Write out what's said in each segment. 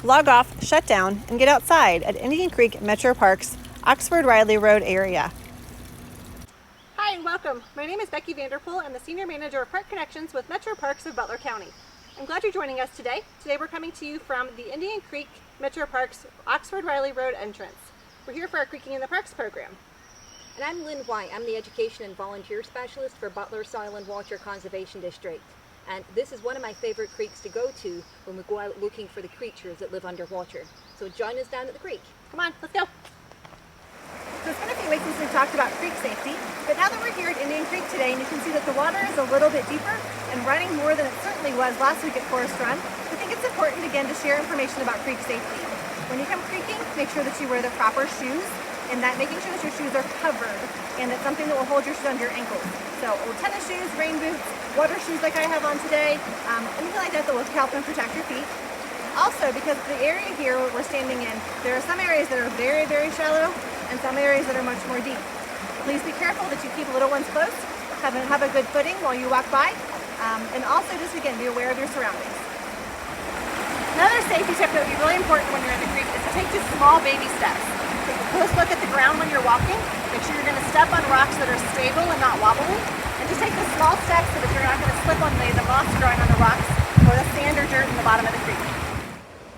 log off, shut down, and get outside at Indian Creek Metroparks, Oxford Riley Road area. Hi and welcome. My name is Becky Vanderpool. I'm the Senior Manager of Park Connections with Metroparks of Butler County. I'm glad you're joining us today. Today we're coming to you from the Indian Creek Metroparks, Oxford Riley Road entrance. We're here for our Creeking in the Parks program. And I'm Lynn White. I'm the Education and Volunteer Specialist for Butler Soil and Water Conservation District. And this is one of my favorite creeks to go to when we go out looking for the creatures that live underwater. So join us down at the creek. Come on, let's go. So it's been a few weeks since we've talked about creek safety, but now that we're here at Indian Creek today and you can see that the water is a little bit deeper and running more than it certainly was last week at Forest Run, I think it's important again to share information about creek safety. When you come creeking, make sure that you wear the proper shoes and that making sure that your shoes are covered and it's something that will hold your shoes under your ankles. So old tennis shoes, rain boots, water shoes like I have on today, anything like that that will help and protect your feet. Also, because the area here we're standing in, there are some areas that are very, very shallow and some areas that are much more deep. Please be careful that you keep little ones close, have a good footing while you walk by, and also just again, be aware of your surroundings. Another safety tip that would be really important when you're in the creek is to take just small baby steps. Take a close look at the ground when you're walking, make sure you're going to step on rocks that are stable and not wobbly, and just take the small steps so that you're not going to slip on the moss growing on the rocks or the sand or dirt in the bottom of the creek.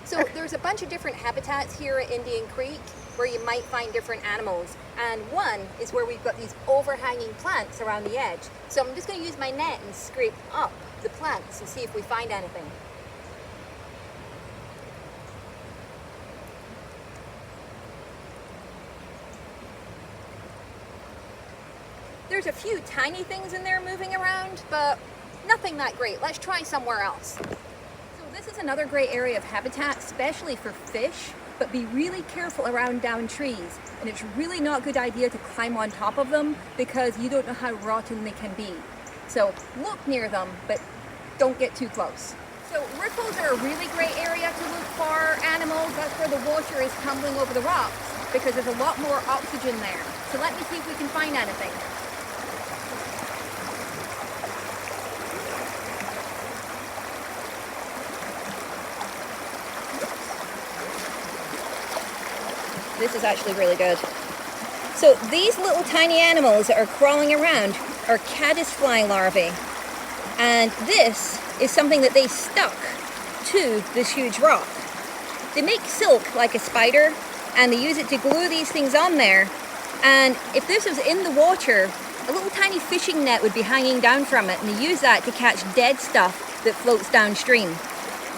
So there's a bunch of different habitats here at Indian Creek where you might find different animals, and one is where we've got these overhanging plants around the edge. So I'm just going to use my net and scrape up the plants and see if we find anything. There's a few tiny things in there moving around, but nothing that great. Let's try somewhere else. This is another great area of habitat, especially for fish, but be really careful around down trees. And it's really not a good idea to climb on top of them because you don't know how rotten they can be. So look near them, but don't get too close. So ripples are a really great area to look for animals. That's where the water is tumbling over the rocks because there's a lot more oxygen there. So let me see if we can find anything. This is actually really good. So these little tiny animals that are crawling around are caddisfly larvae. And this is something that they stuck to this huge rock. They make silk like a spider and they use it to glue these things on there. And if this was in the water, a little tiny fishing net would be hanging down from it and they use that to catch dead stuff that floats downstream.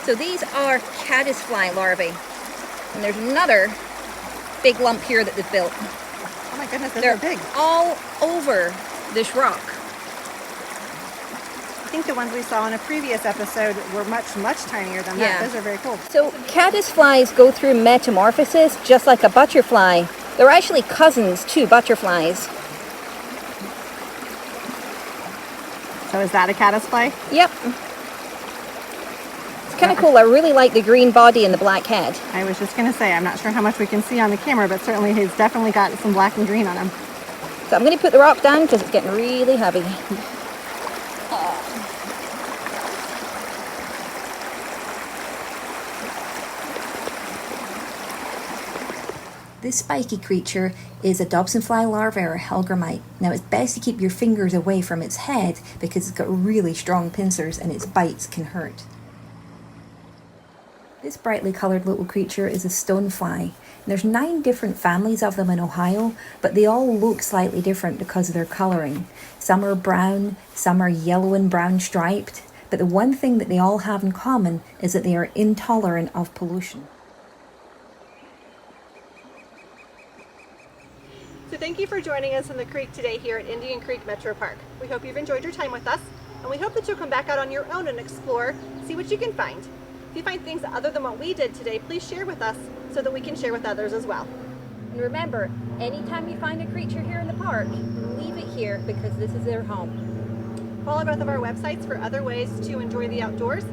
So these are caddisfly larvae. And there's another big lump here that they've built. Oh my goodness, they're big. All over this rock. I think the ones we saw in a previous episode were much, much tinier than that. Those are very cool. So caddisflies go through metamorphosis just like a butterfly. They're actually cousins to butterflies. So is that a caddisfly? Yep. Kind of cool. I really like the green body and the black head. I was just going to say, I'm not sure how much we can see on the camera, but certainly he's definitely got some black and green on him. So I'm going to put the rock down because it's getting really heavy. This spiky creature is a dobsonfly larva or a helgramite. Now it's best to keep your fingers away from its head because it's got really strong pincers and its bites can hurt. This brightly coloured little creature is a stonefly. There's 9 different families of them in Ohio, but they all look slightly different because of their colouring. Some are brown, some are yellow and brown striped, but the one thing that they all have in common is that they are intolerant of pollution. So thank you for joining us in the creek today here at Indian Creek Metro Park. We hope you've enjoyed your time with us, and we hope that you'll come back out on your own and explore, see what you can find. If you find things other than what we did today, please share with us so that we can share with others as well. And remember, anytime you find a creature here in the park, leave it here because this is their home. Follow both of our websites for other ways to enjoy the outdoors